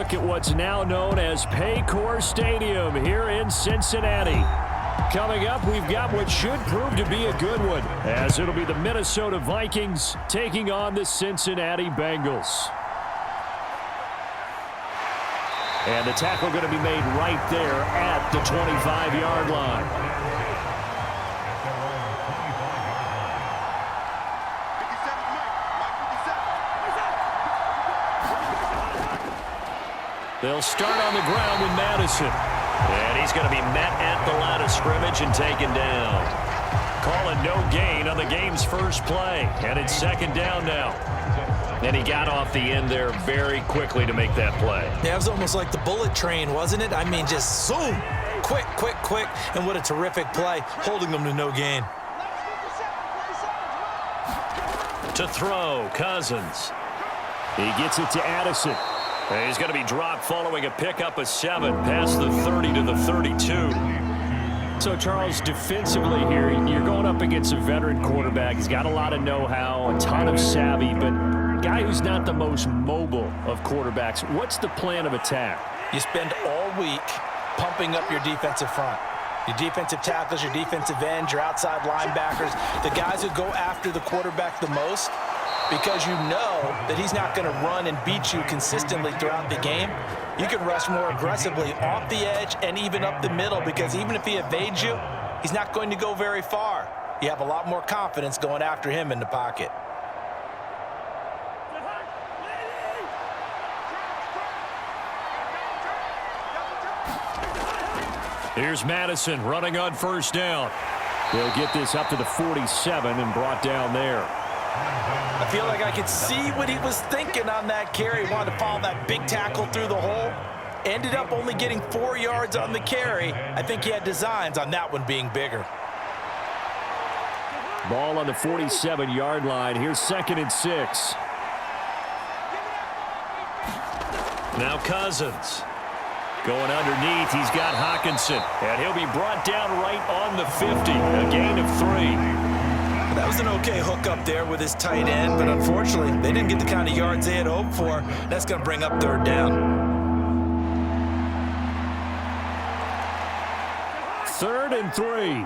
look at what's now known as Paycor Stadium here in Cincinnati. Coming up, we've got what should prove to be a good one, as it'll be the Minnesota Vikings taking on the Cincinnati Bengals. And the tackle going to be made right there at the 25-yard line. They'll start on the ground with Madison. And he's going to be met at the line of scrimmage and taken down. Calling no gain on the game's first play. And it's second down now. And he got off the end there very quickly to make that play. Yeah, it was almost like the bullet train, wasn't it? I mean, just zoom. Quick, quick, quick. And what a terrific play, holding them to no gain. To throw, Cousins. He gets it to Addison. And he's going to be dropped following a pickup of 7 past the 30 to the 32. So, Charles, defensively here, you're going up against a veteran quarterback. He's got a lot of know-how, a ton of savvy, but a guy who's not the most mobile of quarterbacks. What's the plan of attack? You spend all week pumping up your defensive front. Your defensive tackles, your defensive ends, your outside linebackers, the guys who go after the quarterback the most, because you know that he's not going to run and beat you consistently throughout the game. You can rush more aggressively off the edge and even up the middle, because even if he evades you, he's not going to go very far. You have a lot more confidence going after him in the pocket. Here's Madison running on first down. They'll get this up to the 47 and brought down there. I feel like I could see what he was thinking on that carry. He wanted to follow that big tackle through the hole. Ended up only getting 4 yards on the carry. I think he had designs on that one being bigger. Ball on the 47-yard line. Here's 2nd and 6. Now Cousins. Going underneath, he's got Hockenson. And he'll be brought down right on the 50. A gain of 3. That was an okay hook up there with his tight end, but unfortunately, they didn't get the kind of yards they had hoped for. That's going to bring up 3rd down. 3rd and 3.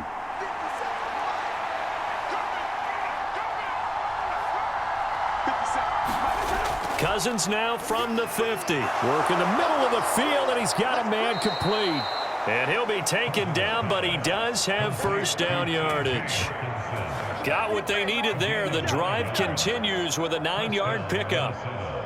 Cousins now from the 50. Working the middle of the field, and he's got a man complete. And he'll be taken down, but he does have first down yardage. Got what they needed there. The drive continues with a 9-yard pickup.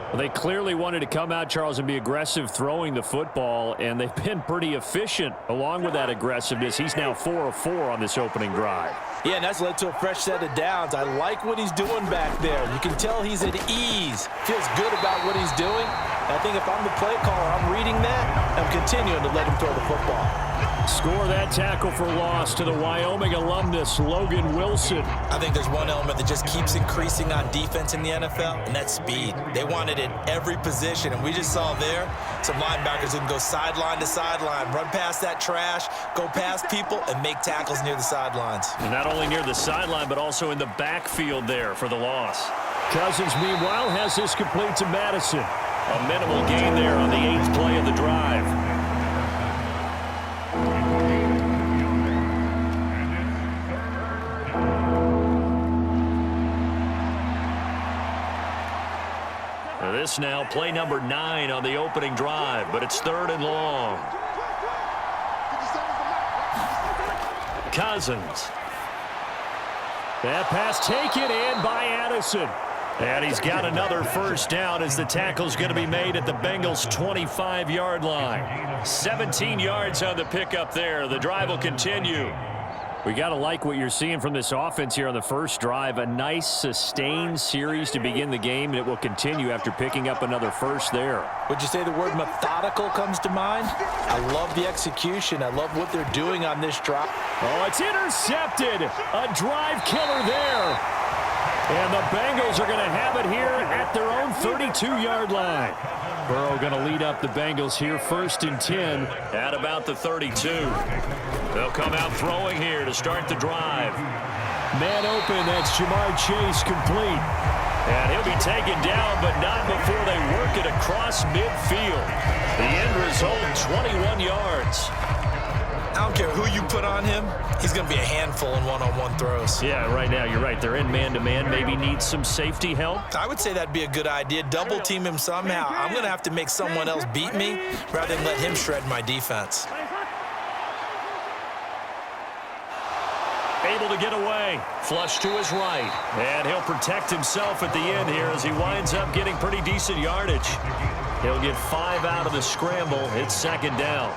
Well, they clearly wanted to come out, Charles, and be aggressive throwing the football, and they've been pretty efficient along with that aggressiveness. He's now 4 of 4 on this opening drive. Yeah, and that's led to a fresh set of downs. I like what he's doing back there. You can tell he's at ease. Feels good about what he's doing. I think if I'm the play caller, I'm reading that. I'm continuing to let him throw the football. Score that tackle for loss to the Wyoming alumnus, Logan Wilson. I think there's one element that just keeps increasing on defense in the NFL, and that's speed. They want it at every position, and we just saw there some linebackers who can go sideline to sideline, run past that trash, go past people, and make tackles near the sidelines. And not only near the sideline, but also in the backfield there for the loss. Cousins, meanwhile, has this complete to Madison. A minimal gain there on the 8th play of the drive. This now play number 9 on the opening drive, but it's 3rd and long. Cousins. That pass taken in by Addison. And he's got another first down as the tackle's going to be made at the Bengals' 25-yard line. 17 yards on the pickup there. The drive will continue. We got to like what you're seeing from this offense here on the first drive. A nice, sustained series to begin the game, and it will continue after picking up another first there. Would you say the word methodical comes to mind? I love the execution. I love what they're doing on this drive. Oh, it's intercepted. A drive killer there. And the Bengals are going to have it here at their own 32-yard line. Burrow going to lead up the Bengals here, 1st and 10 at about the 32. They'll come out throwing here to start the drive. Man open, that's Jamar Chase complete. And he'll be taken down, but not before they work it across midfield. 21 yards. I don't care who you put on him. He's going to be a handful in one-on-one throws. Yeah, right now you're right. They're in man-to-man. Maybe needs some safety help. I would say that'd be a good idea. Double team him somehow. I'm going to have to make someone else beat me rather than let him shred my defense. Able to get away. Flush to his right. And he'll protect himself at the end here as he winds up getting pretty decent yardage. He'll get 5 out of the scramble. It's second down.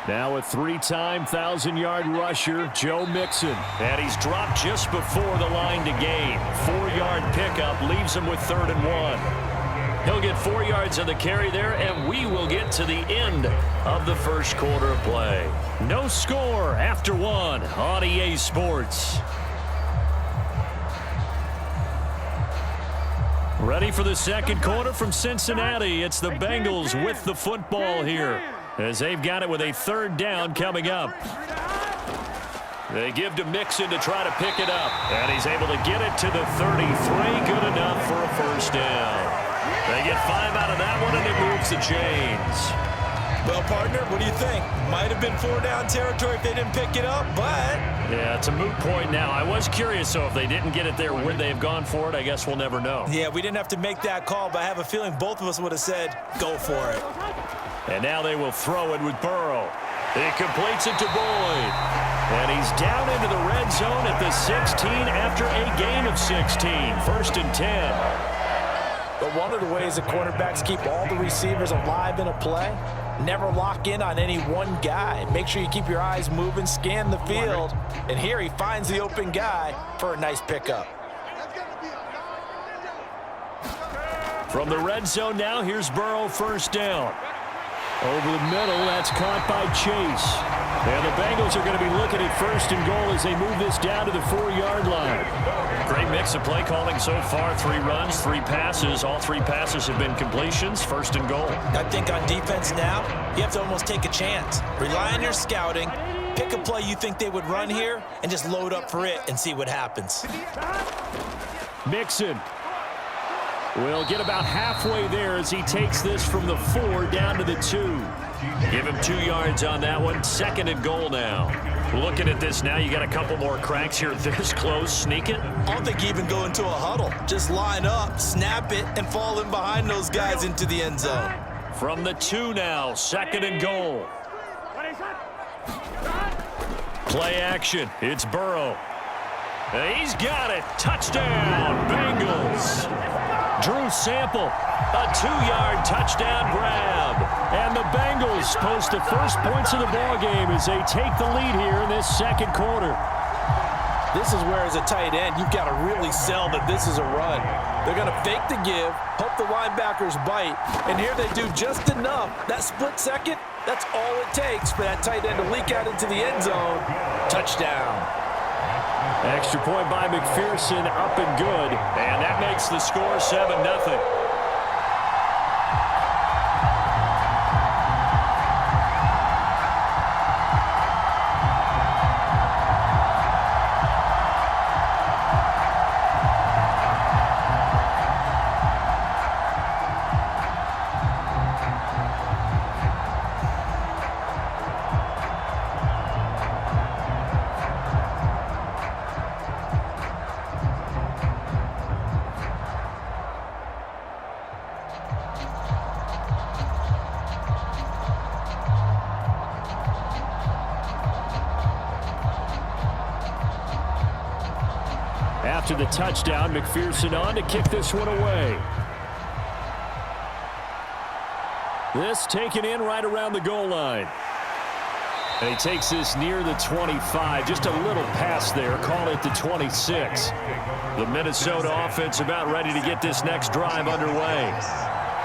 Now a 3-time 1,000-yard rusher, Joe Mixon. And he's dropped just before the line to gain. 4-yard pickup leaves him with 3rd and 1. He'll get 4 yards on the carry there, and we will get to the end of the first quarter of play. No score after 1 on EA Sports. Ready for the second quarter from Cincinnati. It's the Bengals with the football here, as they've got it with a 3rd down coming up. They give to Mixon to try to pick it up, and he's able to get it to the 33. Good enough for a 1st down. They get 5 out of that one, and it moves the chains. Well, partner, what do you think? Might have been 4-down territory if they didn't pick it up, but... Yeah, it's a moot point now. I was curious, so if they didn't get it there, would they have gone for it? I guess we'll never know. Yeah, we didn't have to make that call, but I have a feeling both of us would have said, go for it. And now they will throw it with Burrow. He completes it to Boyd. And he's down into the red zone at the 16 after a gain of 16. 1st and 10. But one of the ways the quarterbacks keep all the receivers alive in a play, never lock in on any one guy. Make sure you keep your eyes moving, scan the field. And here he finds the open guy for a nice pickup. From the red zone now, here's Burrow, 1st down. Over the middle, that's caught by Chase. And the Bengals are going to be looking at 1st and goal as they move this down to the 4-yard line. Great mix of play calling so far. 3 runs, 3 passes. All 3 passes have been completions. 1st and goal. I think on defense now, you have to almost take a chance. Rely on your scouting. Pick a play you think they would run here and just load up for it and see what happens. Mixon will get about halfway there as he takes this from the 4 down to the 2. Give him 2 yards on that one. 2nd and goal now. Looking at this now, you got a couple more cracks here. This close, sneak it. I don't think you even go into a huddle. Just line up, snap it, and fall in behind those guys into the end zone. From the 2 now, 2nd and goal. Play action. It's Burrow. He's got it. Touchdown, Bengals. Drew Sample, a 2-yard touchdown grab. And the Bengals post the first points of the ballgame as they take the lead here in this second quarter. This is where, as a tight end, you've got to really sell that this is a run. They're going to fake the give, hope the linebackers bite, and here they do just enough. That split second, that's all it takes for that tight end to leak out into the end zone. Touchdown. Extra point by McPherson, up and good. And that makes the score 7-0. After the touchdown, McPherson on to kick this one away. This taken in right around the goal line. And he takes this near the 25. Just a little pass there. Call it the 26. The Minnesota offense about ready to get this next drive underway.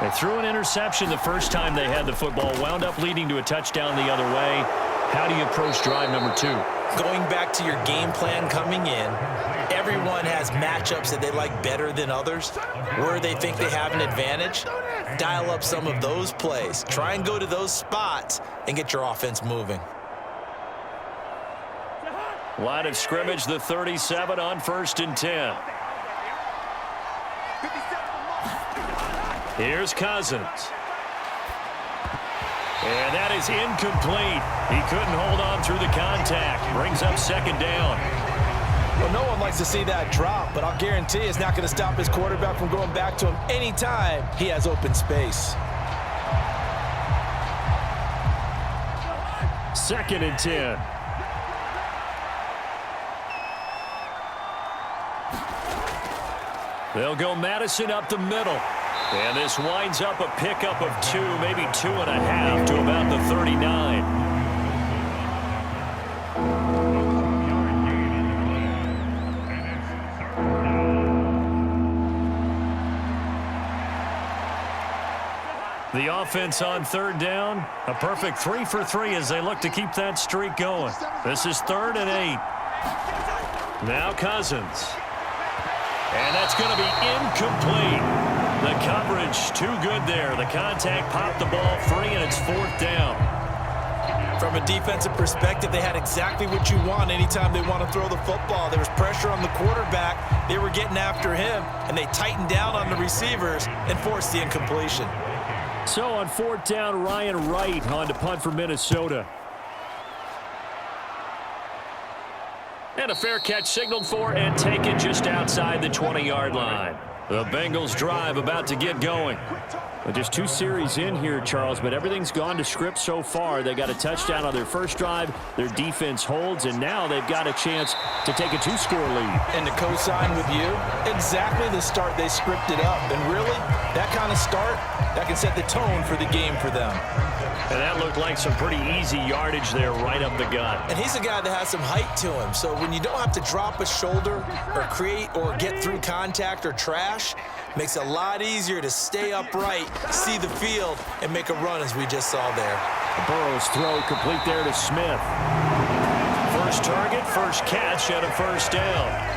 They threw an interception the first time they had the football. Wound up leading to a touchdown the other way. How do you approach drive number 2? Going back to your game plan coming in, everyone has matchups that they like better than others, where they think they have an advantage. Dial up some of those plays. Try and go to those spots and get your offense moving. Line of scrimmage, the 37 on 1st and 10. Here's Cousins. And that is incomplete. He couldn't hold on through the contact. Brings up 2nd down. Well, no one likes to see that drop, but I'll guarantee it's not going to stop his quarterback from going back to him anytime he has open space. 2nd and 10. They'll go Madison up the middle. And this winds up a pickup of 2, maybe 2.5 to about the 39. The offense on 3rd down, a perfect 3 for 3 as they look to keep that streak going. This is 3rd and 8. Now Cousins. And that's going to be incomplete. The coverage too good there. The contact popped the ball free, and it's 4th down. From a defensive perspective, they had exactly what you want anytime they want to throw the football. There was pressure on the quarterback. They were getting after him, and they tightened down on the receivers and forced the incompletion. So on 4th down, Ryan Wright on to punt for Minnesota. And a fair catch signaled for and taken just outside the 20-yard line. The Bengals drive about to get going. Well, just 2 series in here, Charles, but everything's gone to script so far. They got a touchdown on their first drive. Their defense holds, and now they've got a chance to take a 2-score lead. And to co-sign with you, exactly the start they scripted up. And really, that kind of start, that can set the tone for the game for them. And that looked like some pretty easy yardage there right up the gut. And he's a guy that has some height to him. So when you don't have to drop a shoulder or create or get through contact or trash, makes it a lot easier to stay upright, see the field, and make a run as we just saw there. Burrow's throw complete there to Smith. First target, first catch at a 1st down.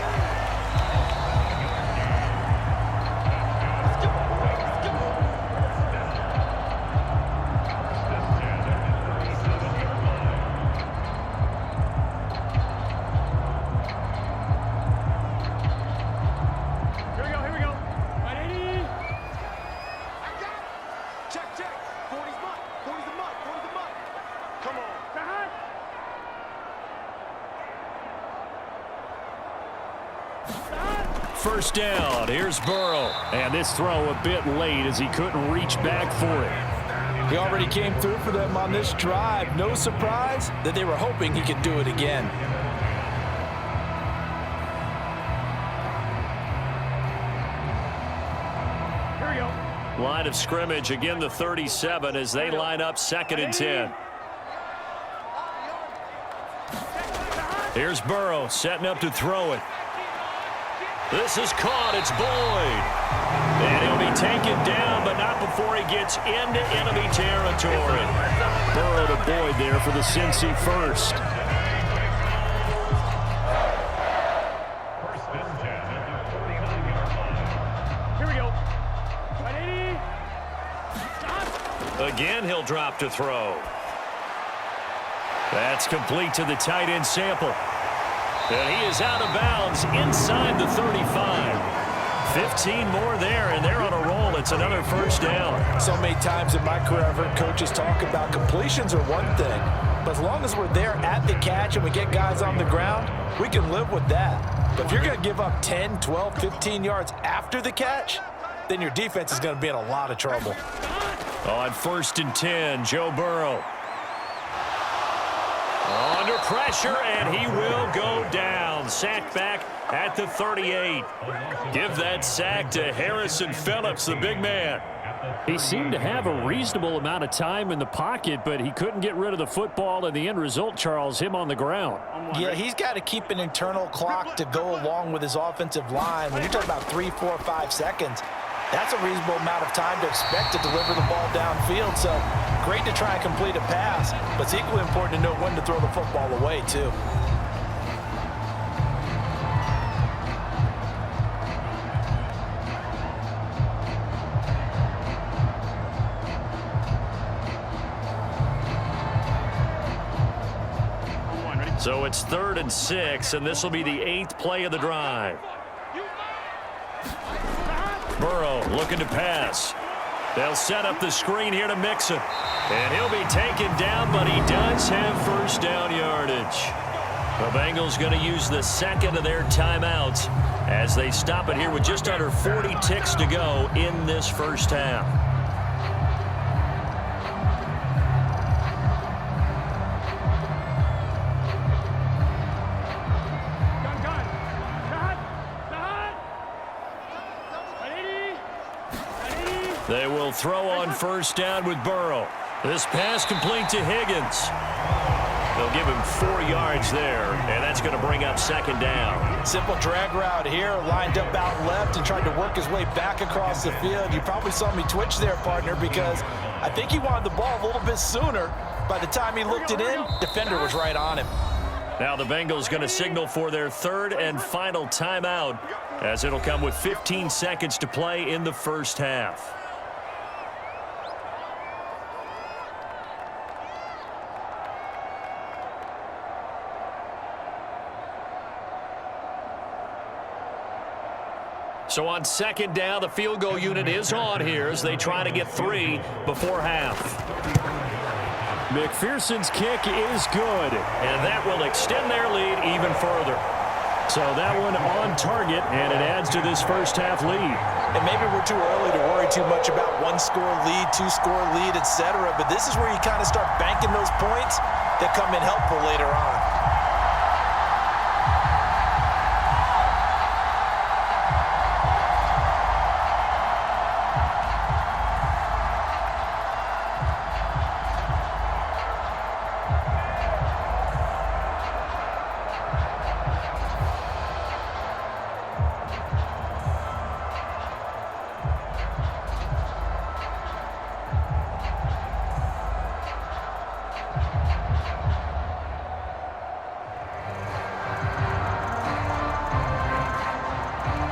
First down, here's Burrow. And this throw a bit late as he couldn't reach back for it. He already came through for them on this drive. No surprise that they were hoping he could do it again. Here we go. Line of scrimmage, again the 37 as they line up 2nd and 10. Here's Burrow setting up to throw it. This is caught. It's Boyd. And he'll be taken down, but not before he gets into enemy territory. Burrow to Boyd there for the Cincy first. Here we go. Again, he'll drop to throw. That's complete to the tight end Sample. And he is out of bounds inside the 35. 15 more there, and they're on a roll. It's another 1st down. So many times in my career I've heard coaches talk about completions are one thing, but as long as we're there at the catch and we get guys on the ground, we can live with that. But if you're going to give up 10, 12, 15 yards after the catch, then your defense is going to be in a lot of trouble. On 1st and 10, Joe Burrow. Under pressure, and he will go down. Sacked back at the 38. Give that sack to Harrison Phillips, the big man. He seemed to have a reasonable amount of time in the pocket, but he couldn't get rid of the football, and the end result, Charles, him on the ground. Yeah, he's got to keep an internal clock to go along with his offensive line. When you're talking about 3, 4, 5 seconds, that's a reasonable amount of time to expect to deliver the ball downfield. So great to try and complete a pass, but it's equally important to know when to throw the football away, too. So it's 3rd and 6, and this will be the 8th play of the drive. Burrow looking to pass. They'll set up the screen here to Mixon. And he'll be taken down, but he does have first down yardage. The Bengals going to use the second of their timeouts as they stop it here with just under 40 ticks to go in this first half. They will throw on first down with Burrow. This pass complete to Higgins. They'll give him 4 yards there, and that's going to bring up second down. Simple drag route here, lined up out left and tried to work his way back across the field. You probably saw me twitch there, partner, because I think he wanted the ball a little bit sooner. By the time he looked it in, defender was right on him. Now the Bengals going to signal for their 3rd and final timeout, as it'll come with 15 seconds to play in the first half. So on second down, the field goal unit is on here as they try to get 3 before half. McPherson's kick is good, and that will extend their lead even further. So that one on target, and it adds to this first half lead. And maybe we're too early to worry too much about 1-score lead, 2-score lead, etc. But this is where you kind of start banking those points that come in helpful later on.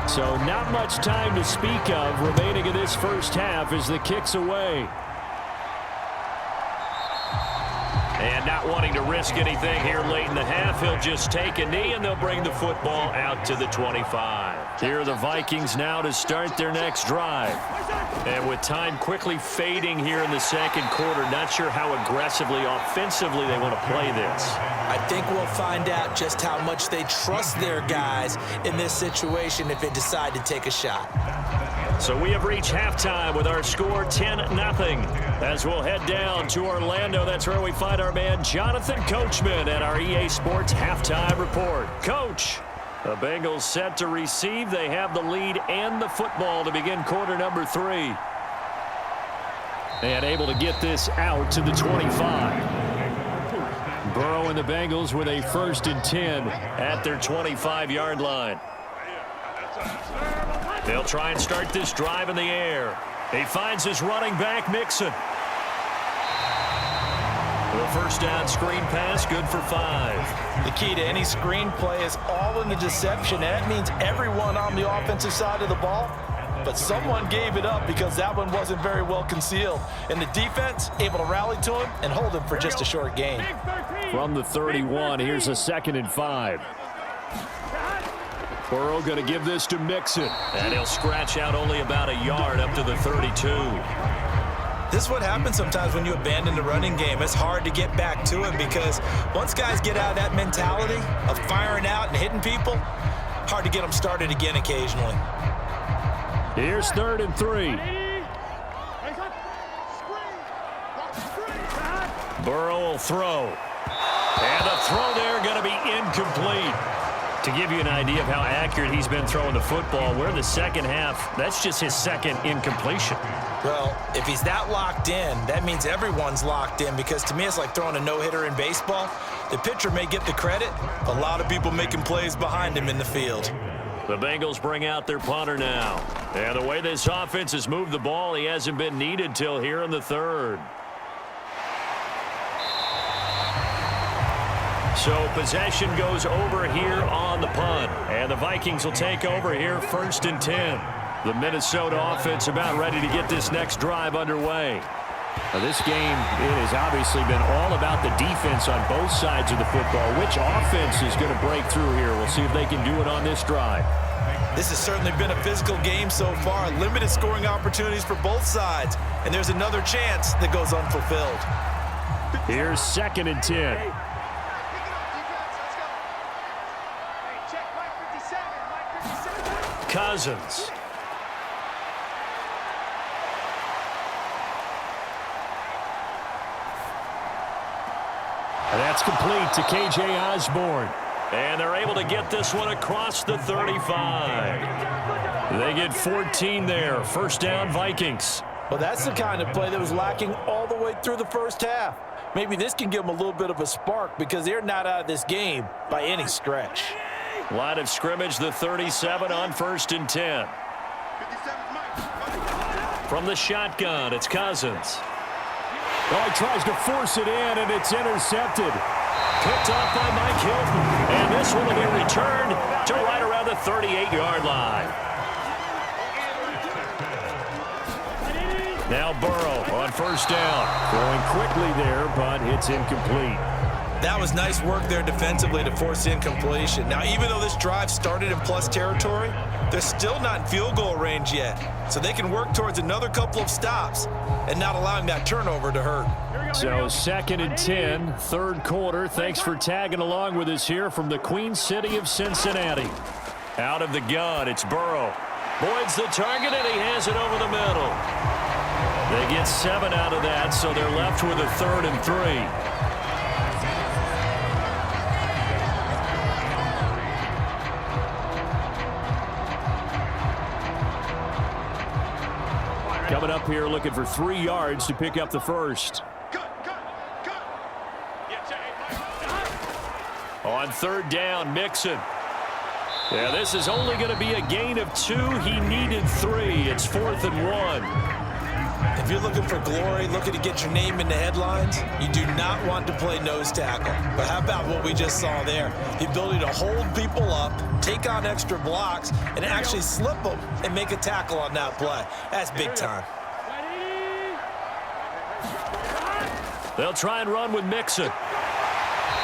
So not much time to speak of remaining in this first half as the kick's away. And not wanting to risk anything here late in the half, he'll just take a knee and they'll bring the football out to the 25. Here are the Vikings now to start their next drive. And with time quickly fading here in the second quarter, not sure how aggressively, offensively they want to play this. I think we'll find out just how much they trust their guys in this situation if they decide to take a shot. So we have reached halftime with our score 10-0. As we'll head down to Orlando, that's where we find our man Jonathan Coachman at our EA Sports Halftime Report. Coach, the Bengals set to receive. They have the lead and the football to begin quarter number 3. And able to get this out to the 25. Burrow and the Bengals with a 1st and 10 at their 25-yard line. They'll try and start this drive in the air. He finds his running back, Mixon. The first down screen pass, good for 5. The key to any screen play is all in the deception, and that means everyone on the offensive side of the ball. But someone gave it up because that one wasn't very well concealed. And the defense able to rally to him and hold him for just a short gain. From the 31, here's a 2nd and 5. Burrow going to give this to Mixon. And he'll scratch out only about a yard up to the 32. This is what happens sometimes when you abandon the running game. It's hard to get back to it because once guys get out of that mentality of firing out and hitting people, hard to get them started again occasionally. Here's 3rd and 3. Burrow will throw. And the throw there going to be incomplete. To give you an idea of how accurate he's been throwing the football, we're in the second half. That's just his 2nd incompletion. Well, if he's that locked in, that means everyone's locked in because to me it's like throwing a no-hitter in baseball. The pitcher may get the credit, but a lot of people making plays behind him in the field. The Bengals bring out their punter now. And the way this offense has moved the ball, he hasn't been needed till here in the 3rd. So possession goes over here on the punt. And the Vikings will take over here 1st and 10. The Minnesota offense about ready to get this next drive underway. Now, this game, it has obviously been all about the defense on both sides of the football. Which offense is going to break through here? We'll see if they can do it on this drive. This has certainly been a physical game so far. Limited scoring opportunities for both sides. And there's another chance that goes unfulfilled. Here's 2nd and 10. Cousins. That's complete to K.J. Osborne. And they're able to get this one across the 35. They get 14 there. First down, Vikings. Well, that's the kind of play that was lacking all the way through the first half. Maybe this can give them a little bit of a spark because they're not out of this game by any stretch. Line of scrimmage, the 37 on 1st and 10. From the shotgun, it's Cousins. Oh, he tries to force it in, and it's intercepted. Picked off by Mike Hilton. And this one will be returned to right around the 38-yard line. Now Burrow on 1st down. Going quickly there, but it's incomplete. That was nice work there defensively to force the incompletion. Now, even though this drive started in plus territory, they're still not in field goal range yet. So they can work towards another couple of stops and not allowing that turnover to hurt. So 2nd and 10, 3rd quarter. Thanks for tagging along with us here from the Queen City of Cincinnati. Out of the gun, it's Burrow. Boyd's the target, and he has it over the middle. They get 7 out of that, so they're left with a 3rd and 3. Coming up here looking for 3 yards to pick up the first. On 3rd down, Mixon. Yeah, this is only going to be a gain of 2. He needed 3. It's 4th and 1. If you're looking for glory, looking to get your name in the headlines, you do not want to play nose tackle. But how about what we just saw there? The ability to hold people up, take on extra blocks, and actually slip them and make a tackle on that play. That's big time. They'll try and run with Mixon.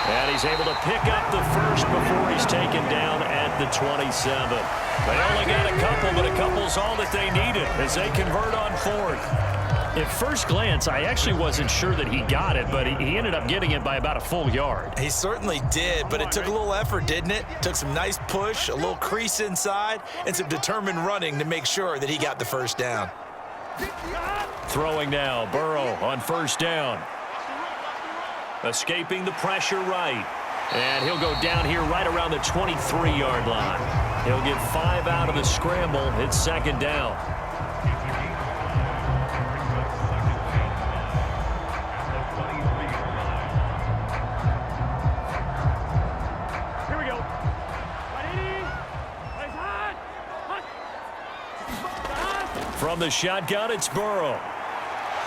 And he's able to pick up the first before he's taken down at the 27. They only got a couple, but a couple's all that they needed as they convert on 4th. At first glance, I actually wasn't sure that he got it, but he ended up getting it by about a full yard. He certainly did, but it took a little effort, didn't it? Took some nice push, a little crease inside, and some determined running to make sure that he got the first down. Throwing now, Burrow on 1st down. Escaping the pressure right. And he'll go down here right around the 23-yard line. He'll get 5 out of the scramble. It's 2nd down. Here we go. From the shotgun, it's Burrow.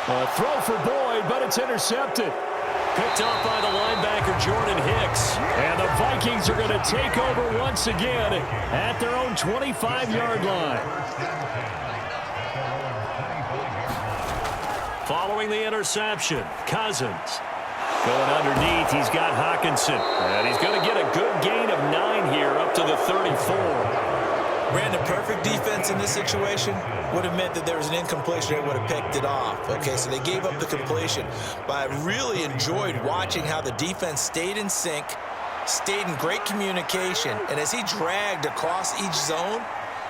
A throw for Boyd, but it's intercepted. Picked off by the linebacker, Jordan Hicks. And the Vikings are going to take over once again at their own 25-yard line. Following the interception, Cousins. Going underneath, he's got Hockenson. And he's going to get a good gain of 9 here up to the 34. Brandon, perfect defense in this situation would have meant that there was an incompletion and would have picked it off. Okay, so they gave up the completion. But I really enjoyed watching how the defense stayed in sync, stayed in great communication. And as he dragged across each zone,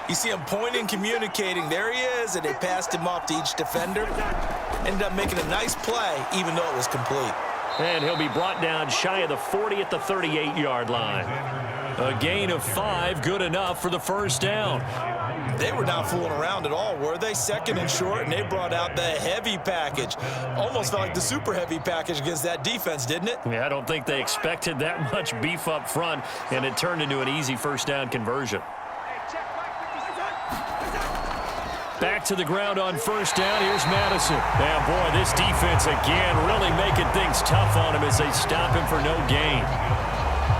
you see him pointing, communicating. There he is, and they passed him off to each defender. Ended up making a nice play, even though it was complete. And he'll be brought down shy of the 40 at the 38-yard line. A gain of 5, good enough for the first down. They were not fooling around at all, were they? 2nd and short, and they brought out the heavy package. Almost felt like the super heavy package against that defense, didn't it? Yeah, I don't think they expected that much beef up front, and it turned into an easy first down conversion. Back to the ground on 1st down. Here's Madison. Now, boy, this defense again really making things tough on him as they stop him for no gain.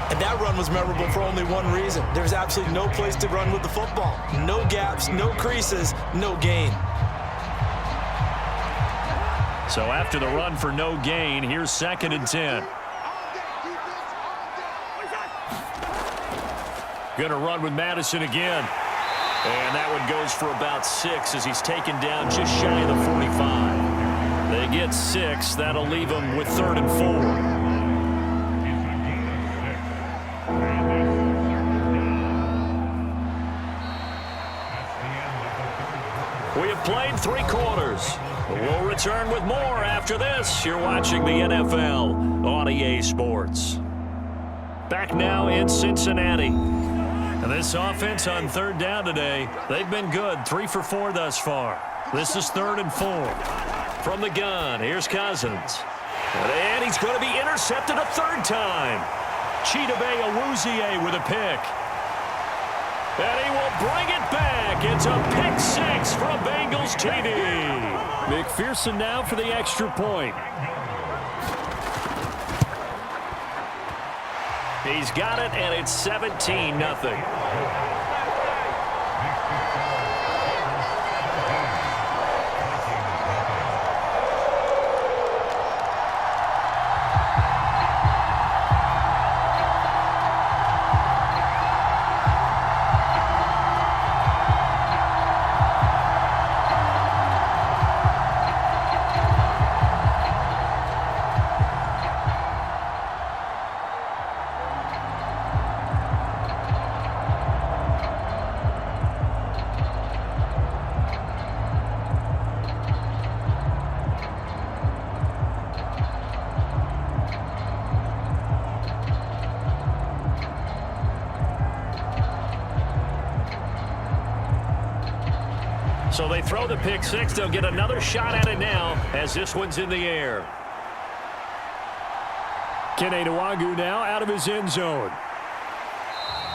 And that run was memorable for only one reason. There's absolutely no place to run with the football. No gaps, no creases, no gain. So after the run for no gain, here's 2nd and 10. Going to run with Madison again. And that one goes for about 6 as he's taken down just shy of the 45. They get 6. That'll leave them with 3rd and 4. We have played 3 quarters. We'll return with more after this. You're watching the NFL on EA Sports. Back now in Cincinnati. And this offense on 3rd down today, they've been good. 3 for 4 thus far. This is 3rd and 4. From the gun, here's Cousins. And he's going to be intercepted a 3rd time. Chidobe Awuzie with a pick. And he will bring it back. It's a pick 6 from Bengals TV. McPherson now for the extra point. He's got it, and it's 17-0. So they throw the pick 6. They'll get another shot at it now as this one's in the air. Kene Nwangwu now out of his end zone.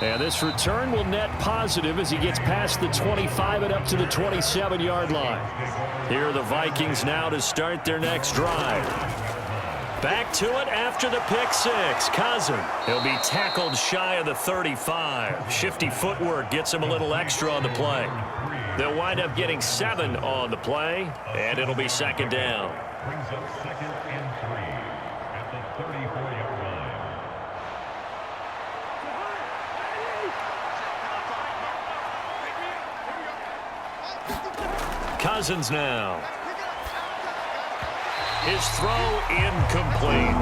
And this return will net positive as he gets past the 25 and up to the 27-yard line. Here are the Vikings now to start their next drive. Back to it after the pick 6. Cousins. He'll be tackled shy of the 35. Shifty footwork gets him a little extra on the play. They'll wind up getting 7 on the play, and it'll be 2nd down. Brings up 2nd and 3 at the 34-yard line. Cousins now. His throw incomplete.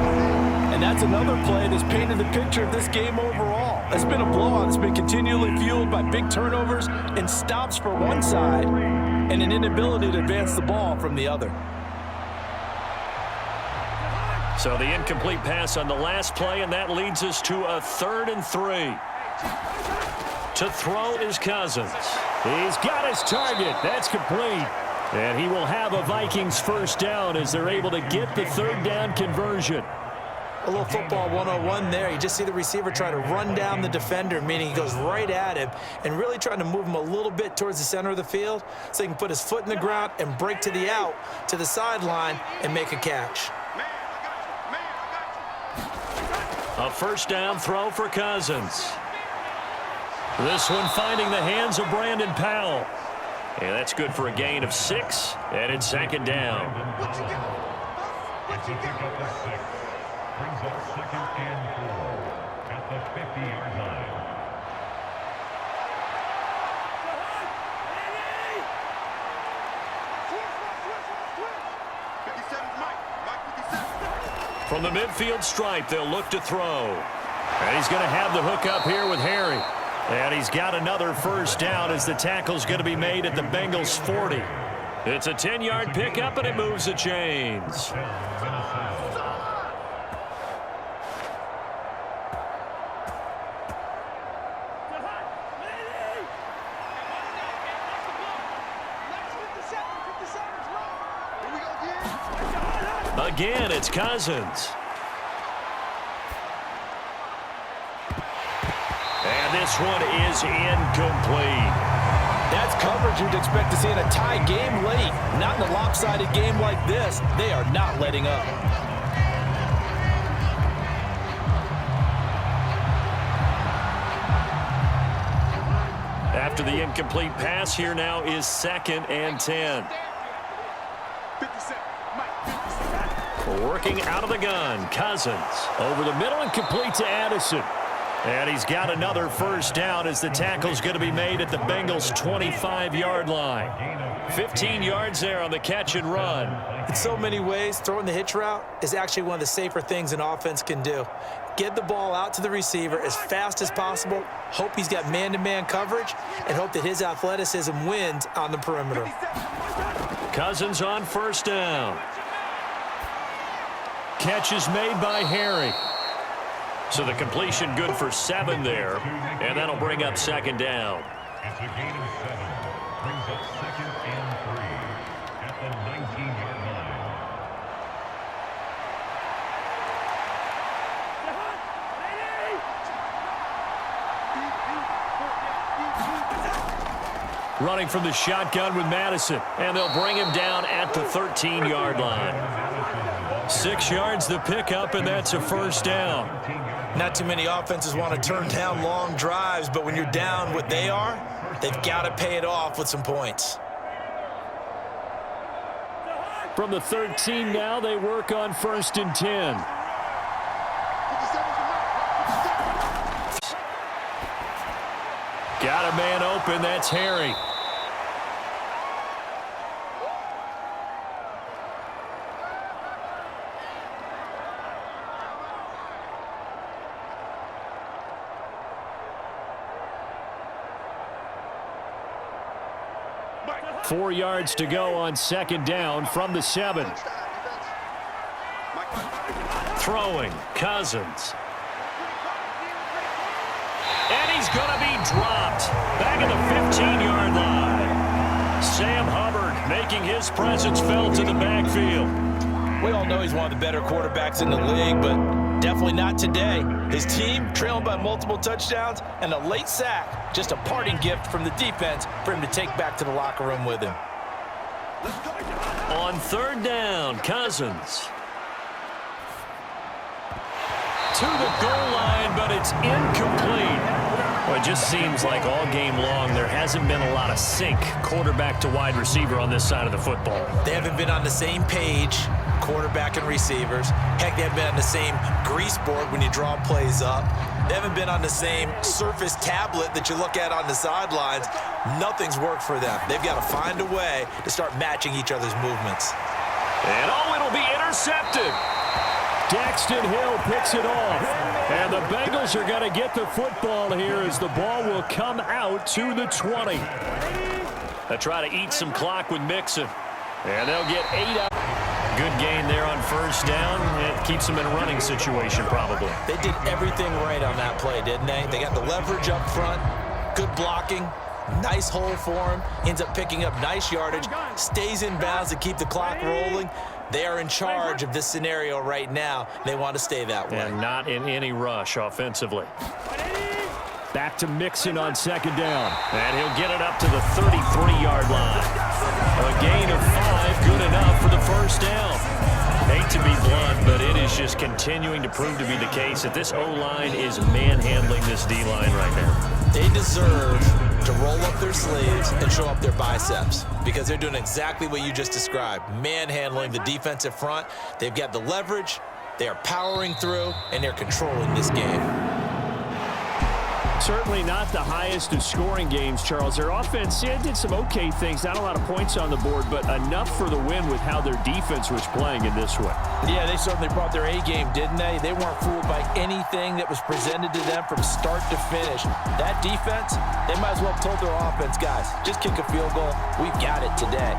And that's another play that's painted the picture of this game overall. It's been a blowout. It's been continually fueled by big turnovers and stops for one side and an inability to advance the ball from the other. So the incomplete pass on the last play, and that leads us to a 3rd and 3. To throw is Cousins. He's got his target. That's complete. And he will have a Vikings 1st down as they're able to get the 3rd down conversion. A little football 101 there. You just see the receiver try to run down the defender, meaning he goes right at him and really trying to move him a little bit towards the center of the field so he can put his foot in the ground and break to the out, to the sideline, and make a catch. A 1st down throw for Cousins. This one finding the hands of Brandon Powell. And that's good for a gain of 6, and it's 2nd down. What you got? What you got? Brings up 2nd and 4 at the 50-yard line. From the midfield stripe, they'll look to throw. And he's going to have the hook up here with Harry. And he's got another 1st down as the tackle's going to be made at the Bengals 40. It's a 10-yard pickup, and it moves the chains. Again, it's Cousins. And this one is incomplete. That's coverage you'd expect to see in a tie game late. Not in a lopsided game like this. They are not letting up. After the incomplete pass, here now is 2nd and 10. Working out of the gun, Cousins over the middle and complete to Addison. And he's got another first down as the tackle's going to be made at the Bengals' 25-yard line. 15 yards there on the catch and run. In so many ways, throwing the hitch route is actually one of the safer things an offense can do. Get the ball out to the receiver as fast as possible, hope he's got man-to-man coverage, and hope that his athleticism wins on the perimeter. Cousins on first down. Catch is made by Harry. So the completion good for 7 there, and that'll bring up second down. It's a gain of 7. Brings up second and 3 at the 19-yard line. Running from the shotgun with Madison, and they'll bring him down at the 13-yard line. 6 yards the pickup, and that's a first down. Not too many offenses want to turn down long drives, but when you're down what they are, they've got to pay it off with some points. From the 13 now, they work on 1st and 10. Got a man open, that's Harry. Four yards to go on second down from the 7. Throwing, Cousins. And he's going to be dropped back at the 15-yard line. Sam Hubbard making his presence felt in the backfield. We all know he's one of the better quarterbacks in the league, but definitely not today. His team trailing by multiple touchdowns and a late sack. Just a parting gift from the defense for him to take back to the locker room with him. On third down, Cousins. To the goal line, but it's incomplete. Well, it just seems like all game long there hasn't been a lot of sync quarterback to wide receiver on this side of the football. They haven't been on the same page, quarterback and receivers. Heck, they haven't been on the same grease board when you draw plays up. They haven't been on the same Surface tablet that you look at on the sidelines. Nothing's worked for them. They've got to find a way to start matching each other's movements. And it'll be intercepted. Daxton Hill picks it off. And the Bengals are going to get the football here as the ball will come out to the 20. They try to eat some clock with Mixon. And they'll get 8 out. Good gain there on first down. It keeps them in a running situation probably. They did everything right on that play, didn't they? They got the leverage up front, good blocking, nice hole for him, ends up picking up nice yardage, stays in bounds to keep the clock rolling. They are in charge of this scenario right now. They want to stay that way. And not in any rush offensively. Back to Mixon on second down. And he'll get it up to the 33-yard line. A gain of 5, good enough for the first down. Hate to be blunt, but it is just continuing to prove to be the case that this O-line is manhandling this D-line right now. They deserve to roll up their sleeves and show up their biceps because they're doing exactly what you just described, manhandling the defensive front. They've got the leverage, they are powering through, and they're controlling this game. Certainly not the highest of scoring games, Charles. Their offense did some okay things, not a lot of points on the board, but enough for the win with how their defense was playing in this one. Yeah, they certainly brought their A-game, didn't they? They weren't fooled by anything that was presented to them from start to finish. That defense, they might as well have told their offense, guys, just kick a field goal. We've got it today.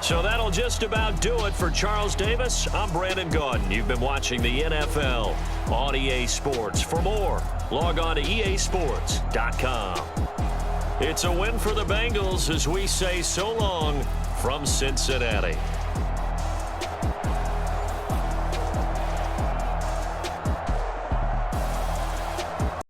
So that'll just about do it for Charles Davis. I'm Brandon Gaudin. You've been watching the NFL on EA Sports. For more, log on to easports.com. It's a win for the Bengals as we say so long from Cincinnati.